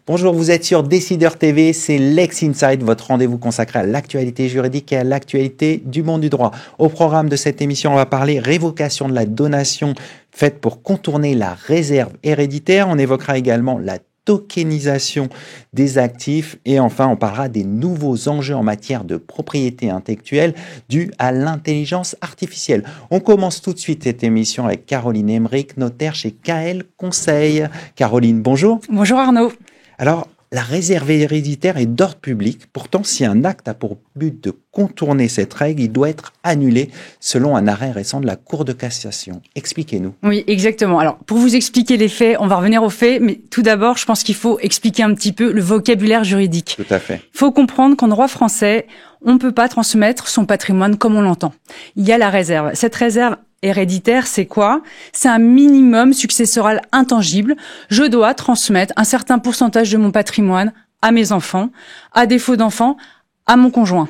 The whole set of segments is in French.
Bonjour, vous êtes sur Décideur TV, c'est Lex Inside, votre rendez-vous consacré à l'actualité juridique et à l'actualité du monde du droit. Au programme de cette émission, on va parler révocation de la donation faite pour contourner la réserve héréditaire. On évoquera également la tokenisation des actifs et enfin on parlera des nouveaux enjeux en matière de propriété intellectuelle dus à l'intelligence artificielle. On commence tout de suite cette émission avec Caroline Emmerich, notaire chez KL Conseil. Caroline, bonjour. Bonjour Arnaud. Alors, la réserve héréditaire est d'ordre public. Pourtant, si un acte a pour but de contourner cette règle, il doit être annulé selon un arrêt récent de la Cour de cassation. Expliquez-nous. Oui, exactement. Alors, pour vous expliquer les faits, on va revenir aux faits, mais tout d'abord, je pense qu'il faut expliquer un petit peu le vocabulaire juridique. Tout à fait. Il faut comprendre qu'en droit français, on ne peut pas transmettre son patrimoine comme on l'entend. Il y a la réserve. Cette réserve héréditaire, c'est quoi? C'est un minimum successoral intangible. Je dois transmettre un certain pourcentage de mon patrimoine à mes enfants, à défaut d'enfants, à mon conjoint.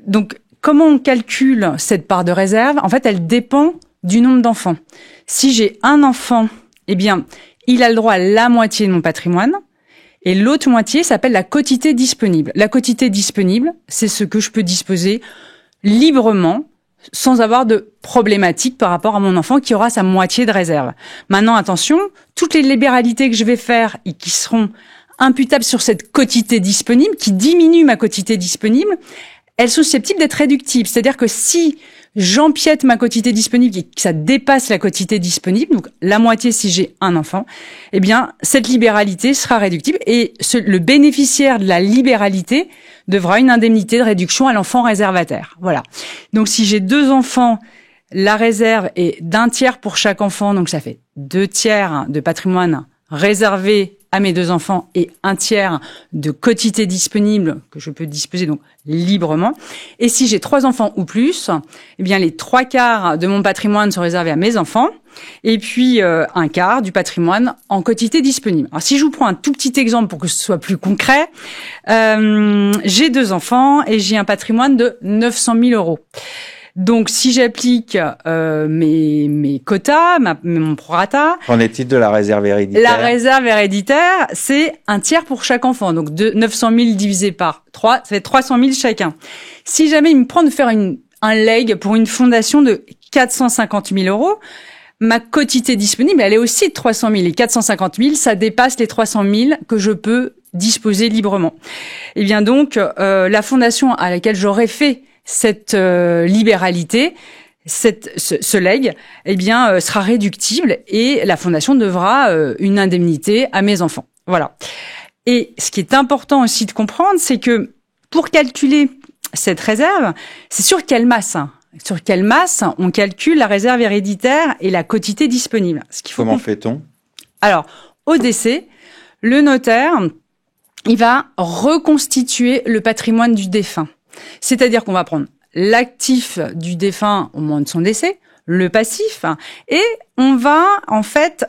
Donc, comment on calcule cette part de réserve? En fait, elle dépend du nombre d'enfants. Si j'ai un enfant, eh bien, il a le droit à la moitié de mon patrimoine. Et l'autre moitié s'appelle la quotité disponible. La quotité disponible, c'est ce que je peux disposer librement, sans avoir de problématique par rapport à mon enfant qui aura sa moitié de réserve. Maintenant, attention, toutes les libéralités que je vais faire et qui seront imputables sur cette quotité disponible, qui diminue ma quotité disponible, elles sont susceptibles d'être réductibles. C'est-à-dire que si j'empiète ma quotité disponible et que ça dépasse la quotité disponible, donc la moitié si j'ai un enfant, eh bien, cette libéralité sera réductible et le bénéficiaire de la libéralité devra une indemnité de réduction à l'enfant réservataire. Voilà. Donc, si j'ai 2 enfants, la réserve est d'un tiers pour chaque enfant, donc ça fait 2 tiers de patrimoine réservé à mes 2 enfants et 1 tiers de quotité disponible que je peux disposer donc librement. Et si j'ai 3 enfants ou plus, eh bien les 3 quarts de mon patrimoine sont réservés à mes enfants et puis 1 quart du patrimoine en quotité disponible. Alors si je vous prends un tout petit exemple pour que ce soit plus concret, j'ai 2 enfants et j'ai un patrimoine de 900 000 euros. Donc, si j'applique mes quotas, mon prorata... Qu'en est-il de la réserve héréditaire? La réserve héréditaire, c'est 1 tiers pour chaque enfant. Donc, 900 000 divisé par 3, ça fait 300 000 chacun. Si jamais il me prend de faire un leg pour une fondation de 450 000 euros, ma quotité disponible, elle est aussi de 300 000. Et 450 000, ça dépasse les 300 000 que je peux disposer librement. Et bien donc, la fondation à laquelle j'aurais fait cette libéralité, ce leg, eh bien, sera réductible et la fondation devra une indemnité à mes enfants. Voilà. Et ce qui est important aussi de comprendre, c'est que pour calculer cette réserve, c'est sur quelle masse? Sur quelle masse on calcule la réserve héréditaire et la quotité disponible? Comment fait-on? Alors, au décès, le notaire, il va reconstituer le patrimoine du défunt. C'est-à-dire qu'on va prendre l'actif du défunt au moment de son décès, le passif, et on va en fait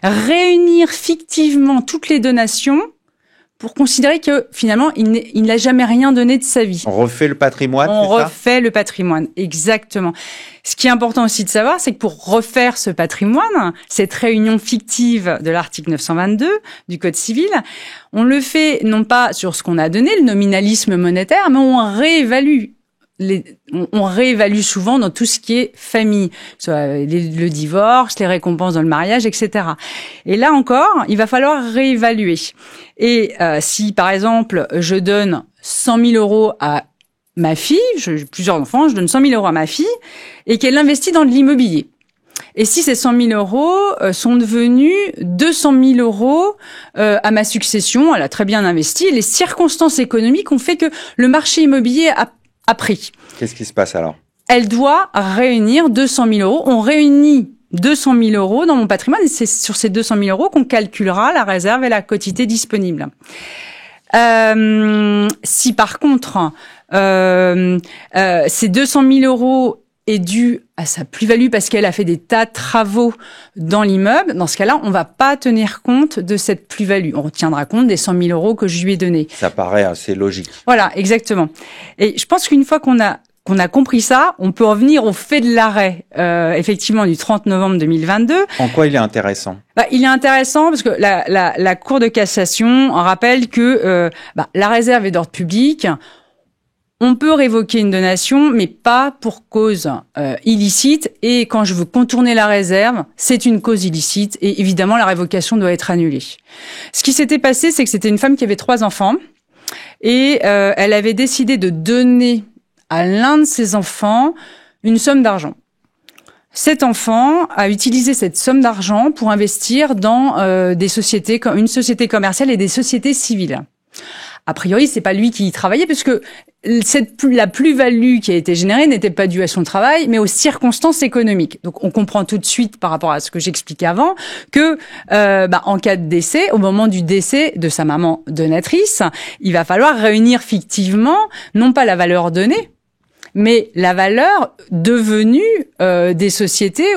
réunir fictivement toutes les donations pour considérer que finalement il n'a jamais rien donné de sa vie. On refait le patrimoine, on refait le patrimoine, exactement. Ce qui est important aussi de savoir, c'est que pour refaire ce patrimoine, cette réunion fictive de l'article 922 du Code civil, on le fait non pas sur ce qu'on a donné, le nominalisme monétaire, mais on réévalue. On réévalue souvent dans tout ce qui est famille, soit le divorce, les récompenses dans le mariage, etc. Et là encore, il va falloir réévaluer. Et si, par exemple, je donne 100 000 euros à ma fille, j'ai plusieurs enfants, je donne 100 000 euros à ma fille, et qu'elle investit dans de l'immobilier. Et si ces 100 000 euros sont devenus 200 000 euros à ma succession, elle a très bien investi, et les circonstances économiques ont fait que le marché immobilier a pris. Qu'est-ce qui se passe alors? Elle doit réunir 200 000 euros. On réunit 200 000 euros dans mon patrimoine et c'est sur ces 200 000 euros qu'on calculera la réserve et la quotité disponible. Si par contre, ces 200 000 euros est dû à sa plus-value parce qu'elle a fait des tas de travaux dans l'immeuble, dans ce cas-là, on va pas tenir compte de cette plus-value. On retiendra compte des 100 000 euros que je lui ai donnés. Ça paraît assez logique. Voilà, exactement. Et je pense qu'une fois qu'on qu'on a compris ça, on peut revenir au fait de l'arrêt, effectivement, du 30 novembre 2022. En quoi il est intéressant? Il est intéressant parce que la Cour de cassation rappelle que la réserve est d'ordre public. On peut révoquer une donation, mais pas pour cause illicite. Et quand je veux contourner la réserve, c'est une cause illicite. Et évidemment, la révocation doit être annulée. Ce qui s'était passé, c'est que c'était une femme qui avait 3 enfants. Et elle avait décidé de donner à l'un de ses enfants une somme d'argent. Cet enfant a utilisé cette somme d'argent pour investir dans des sociétés, comme une société commerciale et des sociétés civiles. A priori, c'est pas lui qui y travaillait, puisque la plus-value qui a été générée n'était pas due à son travail, mais aux circonstances économiques. Donc, on comprend tout de suite, par rapport à ce que j'expliquais avant, que en cas de décès, au moment du décès de sa maman donatrice, il va falloir réunir fictivement, non pas la valeur donnée, mais la valeur devenue des sociétés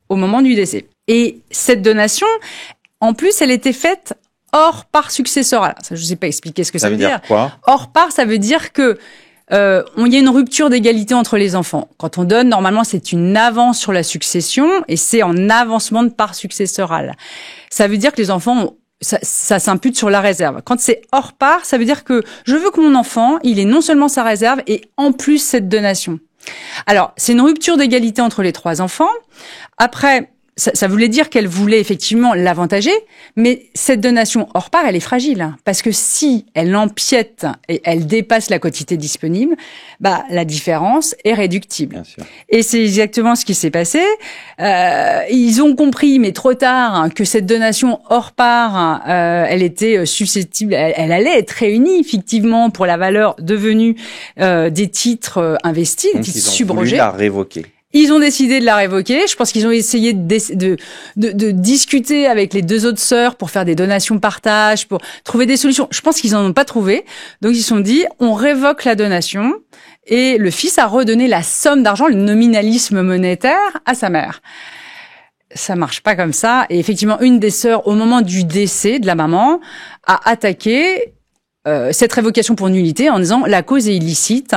au moment du décès. Et cette donation, en plus, elle était faite hors part successorale. Ça, je ne sais pas expliquer ce que ça veut dire. Quoi? Hors part, ça veut dire que il y a une rupture d'égalité entre les enfants. Quand on donne, normalement, c'est une avance sur la succession et c'est en avancement de part successorale. Ça veut dire que les enfants ça s'impute sur la réserve. Quand c'est hors part, ça veut dire que je veux que mon enfant, il ait non seulement sa réserve et en plus cette donation. Alors, c'est une rupture d'égalité entre les 3 enfants. Après, ça voulait dire qu'elle voulait effectivement l'avantager, mais cette donation hors part, elle est fragile. Parce que si elle empiète et elle dépasse la quotité disponible, la différence est réductible. Bien sûr. Et c'est exactement ce qui s'est passé. Ils ont compris, mais trop tard, que cette donation hors part, elle était susceptible, elle allait être réunie effectivement pour la valeur devenue des titres investis, des titres subrogés. Ils ont voulu la révoquer. Ils ont décidé de la révoquer. Je pense qu'ils ont essayé de discuter avec les 2 autres sœurs pour faire des donations partage, pour trouver des solutions. Je pense qu'ils en ont pas trouvé. Donc ils se sont dit, on révoque la donation. Et le fils a redonné la somme d'argent, le nominalisme monétaire, à sa mère. Ça marche pas comme ça. Et effectivement, une des sœurs, au moment du décès de la maman, a attaqué cette révocation pour nullité en disant, la cause est illicite.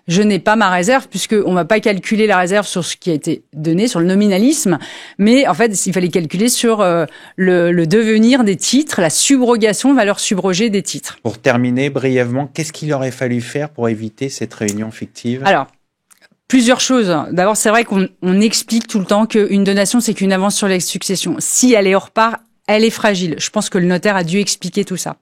Je n'ai pas ma réserve puisque on va pas calculer la réserve sur ce qui a été donné, sur le nominalisme, mais en fait, il fallait calculer sur le devenir des titres, la subrogation, valeur subrogée des titres. Pour terminer brièvement, qu'est-ce qu'il aurait fallu faire pour éviter cette réunion fictive? Alors, plusieurs choses. D'abord, c'est vrai qu'on explique tout le temps qu'une donation, c'est qu'une avance sur la succession. Si elle est hors part, elle est fragile. Je pense que le notaire a dû expliquer tout ça.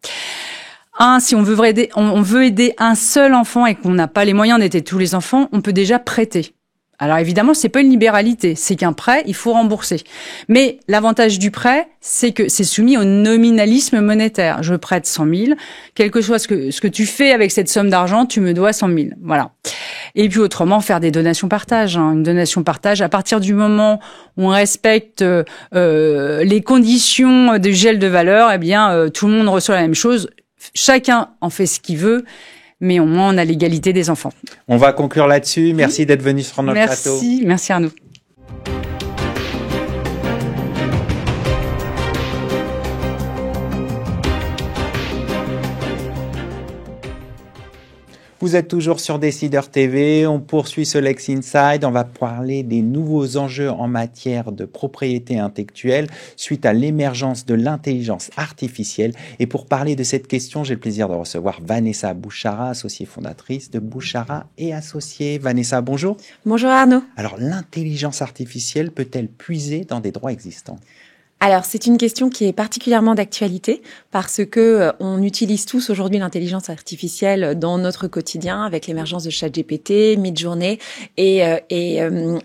Si on veut aider un seul enfant et qu'on n'a pas les moyens d'aider tous les enfants, on peut déjà prêter. Alors évidemment, c'est pas une libéralité, c'est qu'un prêt, il faut rembourser. Mais l'avantage du prêt, c'est que c'est soumis au nominalisme monétaire. Je prête 100 000, quel que soit ce que tu fais avec cette somme d'argent, tu me dois 100 000. Voilà. Et puis autrement, faire des donations partage. Une donation partage, à partir du moment où on respecte les conditions du gel de valeur, tout le monde reçoit la même chose. Chacun en fait ce qu'il veut, mais au moins on a l'égalité des enfants. On va conclure là-dessus. Merci d'être venu sur notre plateau. Merci Arnaud. Vous êtes toujours sur Décideur TV, on poursuit ce Lex Inside, on va parler des nouveaux enjeux en matière de propriété intellectuelle suite à l'émergence de l'intelligence artificielle. Et pour parler de cette question, j'ai le plaisir de recevoir Vanessa Bouchara, associée fondatrice de Bouchara et Associés. Vanessa, bonjour. Bonjour Arnaud. Alors, l'intelligence artificielle peut-elle puiser dans des droits existants ? Alors, c'est une question qui est particulièrement d'actualité parce que on utilise tous aujourd'hui l'intelligence artificielle dans notre quotidien avec l'émergence de ChatGPT, Midjourney et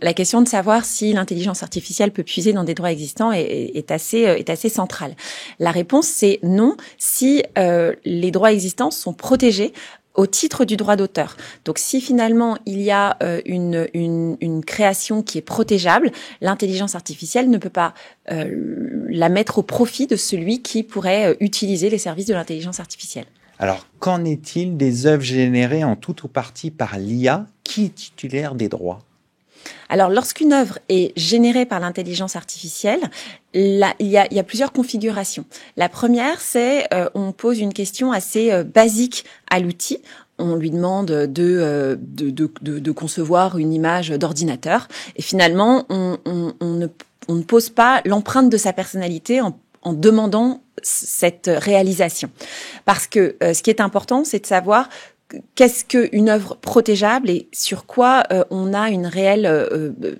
la question de savoir si l'intelligence artificielle peut puiser dans des droits existants est assez centrale. La réponse, c'est non si les droits existants sont protégés au titre du droit d'auteur. Donc, si finalement il y a une création qui est protégeable, l'intelligence artificielle ne peut pas la mettre au profit de celui qui pourrait utiliser les services de l'intelligence artificielle. Alors, qu'en est-il des œuvres générées en tout ou partie par l'IA? Qui est titulaire des droits? Alors, lorsqu'une œuvre est générée par l'intelligence artificielle, il y a plusieurs configurations. La première, c'est on pose une question assez basique à l'outil on lui demande de concevoir une image d'ordinateur. Et finalement, on ne pose pas l'empreinte de sa personnalité en demandant cette réalisation. Parce que ce qui est important, c'est de savoir qu'est-ce qu'une œuvre protégeable et sur quoi on a une réelle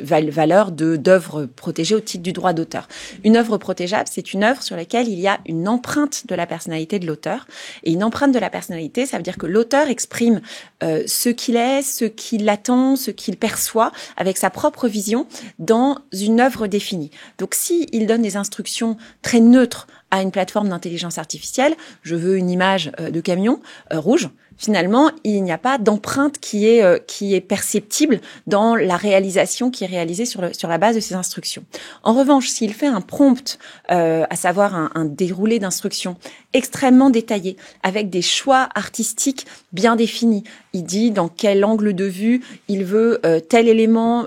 valeur d'œuvre protégée au titre du droit d'auteur. Une œuvre protégeable, c'est une œuvre sur laquelle il y a une empreinte de la personnalité de l'auteur. Et une empreinte de la personnalité, ça veut dire que l'auteur exprime ce qu'il est, ce qu'il attend, ce qu'il perçoit avec sa propre vision dans une œuvre définie. Donc, s'il donne des instructions très neutres à une plateforme d'intelligence artificielle, je veux une image de camion rouge, finalement, il n'y a pas d'empreinte qui est perceptible dans la réalisation qui est réalisée sur la base de ces instructions. En revanche, s'il fait un prompt, à savoir un déroulé d'instructions extrêmement détaillé, avec des choix artistiques bien définis, il dit dans quel angle de vue il veut tel élément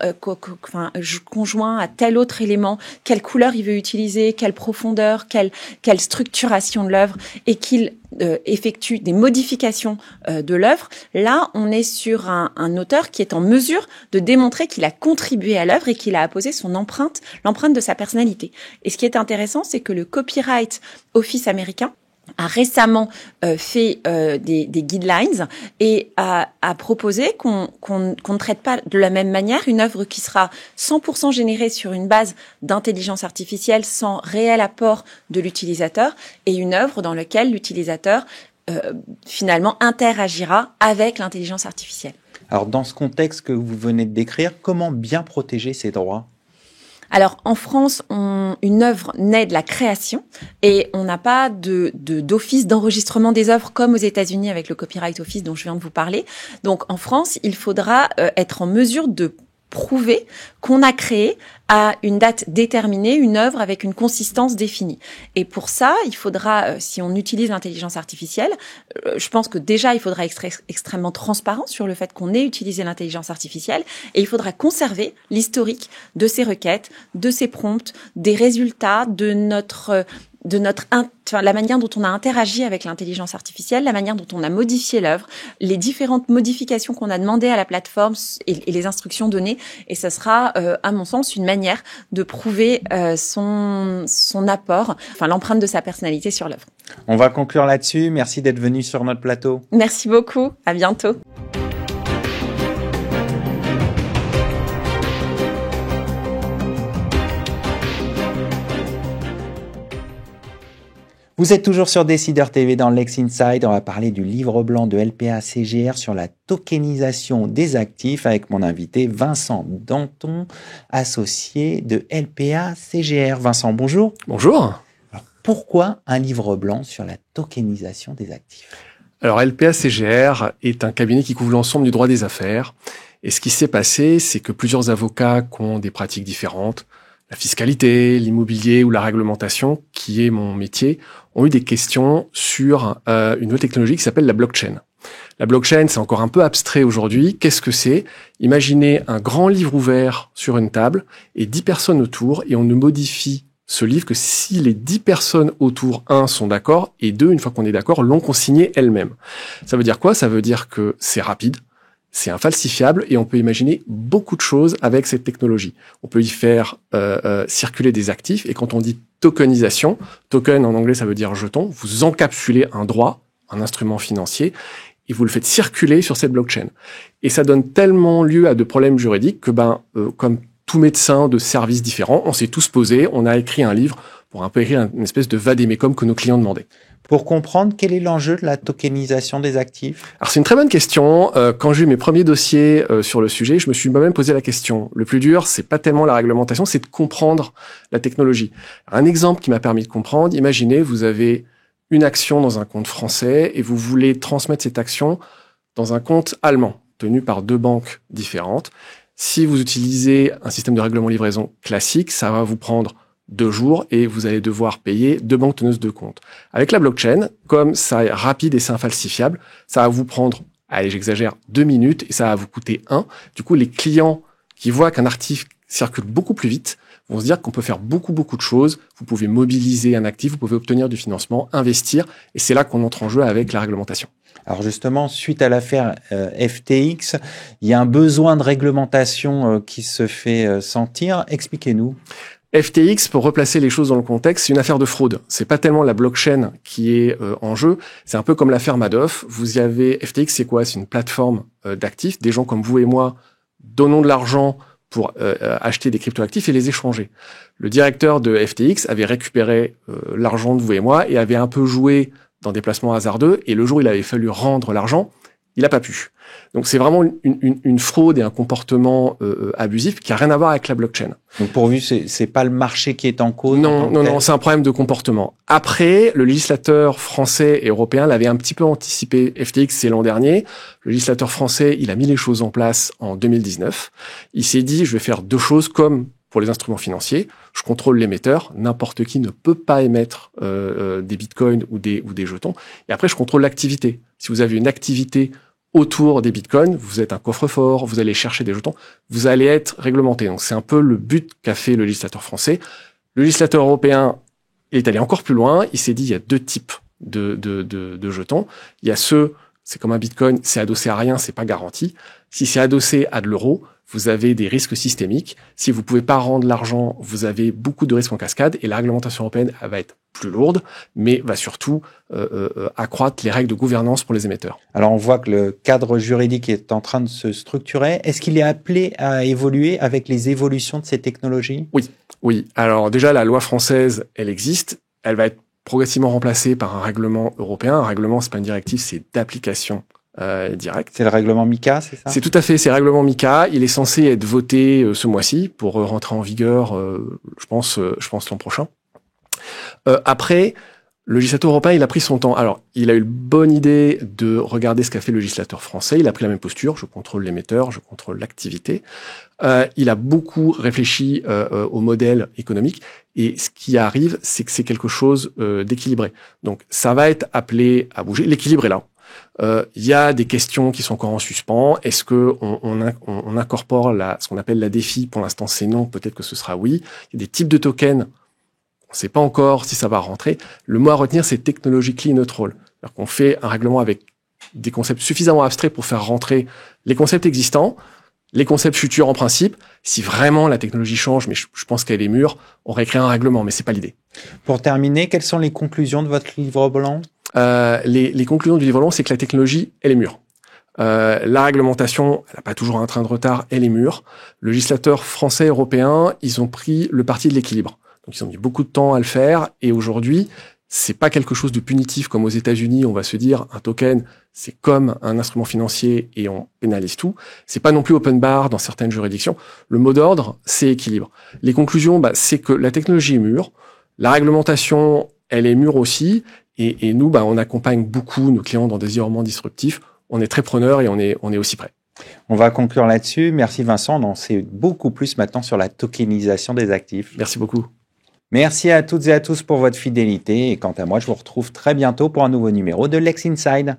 conjoint à tel autre élément, quelle couleur il veut utiliser, quelle profondeur, quelle structuration de l'œuvre, et qu'il effectue des modifications de l'œuvre. Là, on est sur un auteur qui est en mesure de démontrer qu'il a contribué à l'œuvre et qu'il a apposé son empreinte, l'empreinte de sa personnalité. Et ce qui est intéressant, c'est que le Copyright Office américain a récemment fait des guidelines et a proposé qu'on ne traite pas de la même manière une œuvre qui sera 100% générée sur une base d'intelligence artificielle sans réel apport de l'utilisateur et une œuvre dans laquelle l'utilisateur finalement interagira avec l'intelligence artificielle. Alors, dans ce contexte que vous venez de décrire, comment bien protéger ces droits ? Alors, en France, une œuvre naît de la création et on n'a pas d'office d'enregistrement des œuvres comme aux États-Unis avec le Copyright Office dont je viens de vous parler. Donc, en France, il faudra être en mesure de prouver qu'on a créé à une date déterminée une œuvre avec une consistance définie. Et pour ça, il faudra, si on utilise l'intelligence artificielle, je pense que déjà, il faudra être extrêmement transparent sur le fait qu'on ait utilisé l'intelligence artificielle et il faudra conserver l'historique de ces requêtes, de ces prompts, des résultats, la manière dont on a interagi avec l'intelligence artificielle, la manière dont on a modifié l'œuvre, les différentes modifications qu'on a demandées à la plateforme et les instructions données. Et ce sera, à mon sens, une manière de prouver son apport, l'empreinte de sa personnalité sur l'œuvre. On va conclure là-dessus. Merci d'être venu sur notre plateau. Merci beaucoup. À bientôt. Vous êtes toujours sur Décideur TV dans Lex Inside. On va parler du livre blanc de LPA-CGR sur la tokenisation des actifs avec mon invité Vincent Danton, associé de LPA-CGR. Vincent, bonjour. Bonjour. Alors, pourquoi un livre blanc sur la tokenisation des actifs ? Alors, LPA-CGR est un cabinet qui couvre l'ensemble du droit des affaires. Et ce qui s'est passé, c'est que plusieurs avocats qui ont des pratiques différentes, la fiscalité, l'immobilier ou la réglementation, qui est mon métier, ont eu des questions sur une nouvelle technologie qui s'appelle la blockchain. La blockchain, c'est encore un peu abstrait aujourd'hui. Qu'est-ce que c'est ? Imaginez un grand livre ouvert sur une table et 10 personnes autour et on ne modifie ce livre que si les 10 personnes autour, 1, sont d'accord et 2, une fois qu'on est d'accord, l'ont consigné elles-mêmes. Ça veut dire quoi ? Ça veut dire que c'est rapide. C'est infalsifiable et on peut imaginer beaucoup de choses avec cette technologie. On peut y faire circuler des actifs et quand on dit tokenisation, token en anglais ça veut dire jeton, vous encapsulez un droit, un instrument financier et vous le faites circuler sur cette blockchain. Et ça donne tellement lieu à de problèmes juridiques que comme tout médecin de services différents, on s'est tous posés, on a écrit un livre pour un peu écrire une espèce de vade-mecum que nos clients demandaient. Pour comprendre, quel est l'enjeu de la tokenisation des actifs ? Alors c'est une très bonne question. Quand j'ai eu mes premiers dossiers sur le sujet, je me suis moi-même posé la question. Le plus dur, c'est pas tellement la réglementation, c'est de comprendre la technologie. Un exemple qui m'a permis de comprendre, imaginez, vous avez une action dans un compte français et vous voulez transmettre cette action dans un compte allemand, tenu par 2 banques différentes. Si vous utilisez un système de règlement livraison classique, ça va vous prendre 2 jours et vous allez devoir payer 2 banques teneuses de compte. Avec la blockchain, comme ça est rapide et c'est infalsifiable, ça va vous prendre, allez j'exagère, 2 minutes et ça va vous coûter 1. Du coup, les clients qui voient qu'un actif circule beaucoup plus vite vont se dire qu'on peut faire beaucoup de choses. Vous pouvez mobiliser un actif, vous pouvez obtenir du financement, investir, et c'est là qu'on entre en jeu avec la réglementation. Alors justement, suite à l'affaire FTX, il y a un besoin de réglementation qui se fait sentir. Expliquez-nous. FTX, pour replacer les choses dans le contexte, c'est une affaire de fraude. C'est pas tellement la blockchain qui est en jeu. C'est un peu comme l'affaire Madoff. Vous y avez FTX, c'est quoi? C'est une plateforme d'actifs. Des gens comme vous et moi donnons de l'argent pour acheter des cryptoactifs et les échanger. Le directeur de FTX avait récupéré l'argent de vous et moi et avait un peu joué dans des placements hasardeux. Et le jour où il avait fallu rendre l'argent, il n'a pas pu. Donc c'est vraiment une fraude et un comportement abusif qui a rien à voir avec la blockchain. Donc pour vous, c'est pas le marché qui est en cause? Non, c'est un problème de comportement. Après, le législateur français et européen l'avait un petit peu anticipé. FTX, c'est l'an dernier. Le législateur français, il a mis les choses en place en 2019. Il s'est dit, je vais faire deux choses comme pour les instruments financiers. Je contrôle l'émetteur. N'importe qui ne peut pas émettre des bitcoins ou des jetons. Et après, je contrôle l'activité. Si vous avez une activité autour des bitcoins, vous êtes un coffre-fort, vous allez chercher des jetons, vous allez être réglementé. Donc c'est un peu le but qu'a fait le législateur français. Le législateur européen est allé encore plus loin. Il s'est dit il y a deux types de jetons. Il y a ceux, c'est comme un bitcoin, c'est adossé à rien, c'est pas garanti. Si c'est adossé à de l'euro, vous avez des risques systémiques. Si vous pouvez pas rendre l'argent, vous avez beaucoup de risques en cascade et la réglementation européenne elle va être plus lourde, mais va surtout accroître les règles de gouvernance pour les émetteurs. Alors on voit que le cadre juridique est en train de se structurer. Est-ce qu'il est appelé à évoluer avec les évolutions de ces technologies? Oui. Alors déjà, la loi française, elle existe. Elle va être progressivement remplacée par un règlement européen. Un règlement, c'est pas une directive, c'est d'application directe. C'est le règlement MiCA, c'est ça? C'est tout à fait, c'est le règlement MiCA. Il est censé être voté ce mois-ci pour rentrer en vigueur, je pense l'an prochain. Après, le législateur européen, il a pris son temps. Alors, il a eu une bonne idée de regarder ce qu'a fait le législateur français. Il a pris la même posture. Je contrôle l'émetteur, je contrôle l'activité. Il a beaucoup réfléchi au modèle économique. Et ce qui arrive, c'est que c'est quelque chose d'équilibré. Donc, ça va être appelé à bouger. L'équilibre est là. Il y a des questions qui sont encore en suspens. Est-ce que on incorpore ce qu'on appelle la DeFi? Pour l'instant, c'est non. Peut-être que ce sera oui. Il y a des types de tokens. On ne sait pas encore si ça va rentrer. Le mot à retenir, c'est technologically neutral. C'est-à-dire qu'on fait un règlement avec des concepts suffisamment abstraits pour faire rentrer les concepts existants, les concepts futurs en principe. Si vraiment la technologie change, mais je pense qu'elle est mûre, on réécrit un règlement, mais c'est pas l'idée. Pour terminer, quelles sont les conclusions de votre livre blanc? Les conclusions du livre blanc, c'est que la technologie, elle est mûre. La réglementation, elle n'a pas toujours un train de retard, elle est mûre. Le législateur français et européen, ils ont pris le parti de l'équilibre. Donc, ils ont mis beaucoup de temps à le faire. Et aujourd'hui, c'est pas quelque chose de punitif comme aux États-Unis. On va se dire, un token, c'est comme un instrument financier et on pénalise tout. C'est pas non plus open bar dans certaines juridictions. Le mot d'ordre, c'est équilibre. Les conclusions, c'est que la technologie est mûre. La réglementation, elle est mûre aussi. Et nous, on accompagne beaucoup nos clients dans des environnements disruptifs. On est très preneurs et on est aussi prêts. On va conclure là-dessus. Merci Vincent. On en sait beaucoup plus maintenant sur la tokenisation des actifs. Merci beaucoup. Merci à toutes et à tous pour votre fidélité. Et quant à moi, je vous retrouve très bientôt pour un nouveau numéro de Lex Inside.